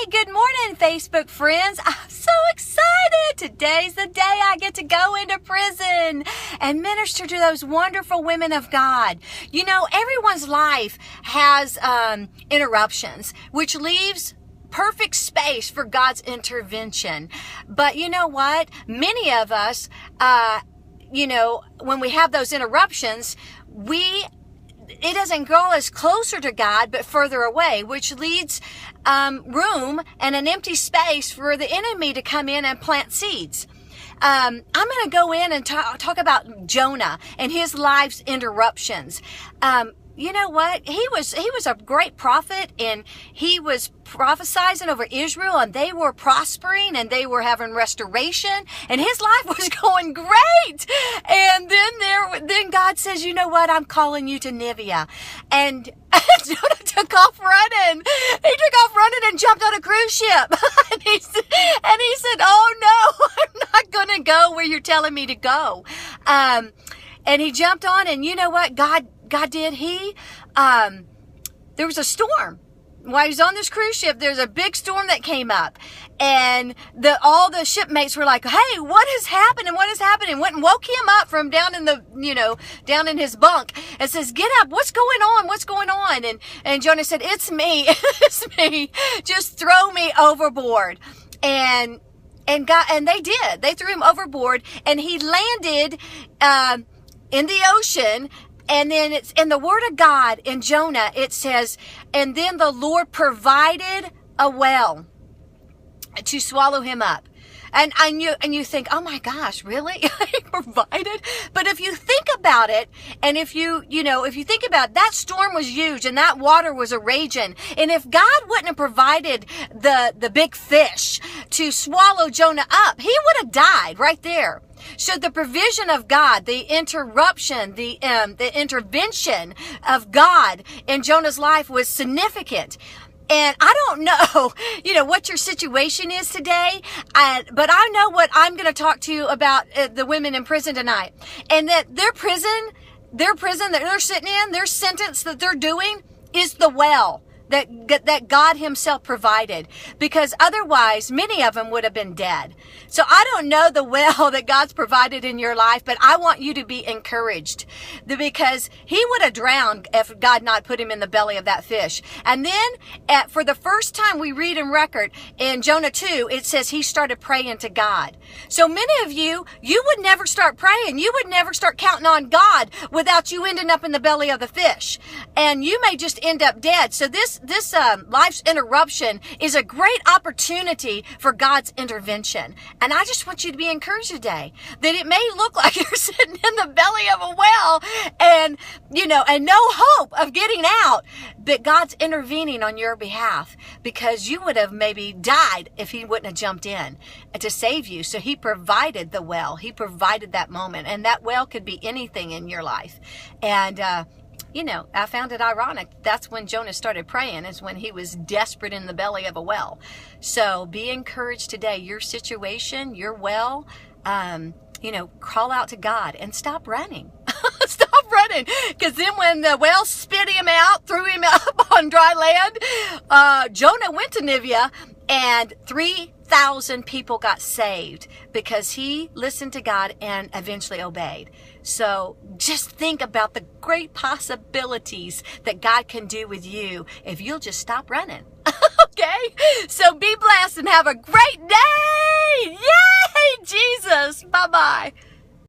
Good morning, Facebook friends. I'm so excited. Today's the day I get to go into prison and minister to those wonderful women of God. You know, everyone's life has interruptions, which leaves perfect space for God's intervention. But you know what? Many of us, when we have those interruptions, it doesn't draw us closer to God, but further away, which leads room and an empty space for the enemy to come in and plant seeds. I'm going to go in and talk about Jonah and his life's interruptions. You know what? He was a great prophet, and he was prophesizing over Israel, and they were prospering, and they were having restoration, and his life was going great. And then God says, you know what? I'm calling you to Nineveh. And Jonah took off running. He took off running and jumped on a cruise ship. and he said, oh no, I'm not going to go where you're telling me to go. And he jumped on, and you know what? God did. There was a storm. While he was on this cruise ship, there's a big storm that came up, and all the shipmates were like, hey, what has happened? And what has happened? And went and woke him up from down in his bunk and says, get up. What's going on? What's going on? And Jonah said, it's me. It's me. Just throw me overboard. And they did. They threw him overboard, and he landed, in the ocean. And then it's in the word of God in Jonah, it says, and then the Lord provided a well to swallow him up. And you think, oh my gosh, really? He provided? But if you think about it, and if you think about it, that storm was huge, and that water was a raging. And if God wouldn't have provided the big fish to swallow Jonah up, he would have died right there. So the provision of God, the interruption, the intervention of God in Jonah's life was significant. And I don't know, what your situation is today, but I know what I'm going to talk to you about the women in prison tonight. And that their prison that they're sitting in, their sentence that they're doing is the well that God himself provided, because otherwise many of them would have been dead. So I don't know the well that God's provided in your life, but I want you to be encouraged, because he would have drowned if God not put him in the belly of that fish. And then for the first time we read in record in Jonah 2, it says he started praying to God. So many of you would never start praying. You would never start counting on God without you ending up in the belly of the fish. And you may just end up dead. So this life's interruption is a great opportunity for God's intervention. And I just want you to be encouraged today that it may look like you're sitting in the belly of a well and no hope of getting out, but God's intervening on your behalf, because you would have maybe died if he wouldn't have jumped in to save you. So he provided the well. He provided that moment, and that well could be anything in your life. And, I found it ironic. That's when Jonah started praying, is when he was desperate in the belly of a well. So be encouraged today. Your situation, your well, call out to God and stop running. Stop running. Because then when the well spit him out, threw him up on dry land, Jonah went to Nineveh, and 3,000 people got saved because he listened to God and eventually obeyed. So just think about the great possibilities that God can do with you if you'll just stop running. Okay? So be blessed and have a great day. Yay, Jesus. Bye-bye.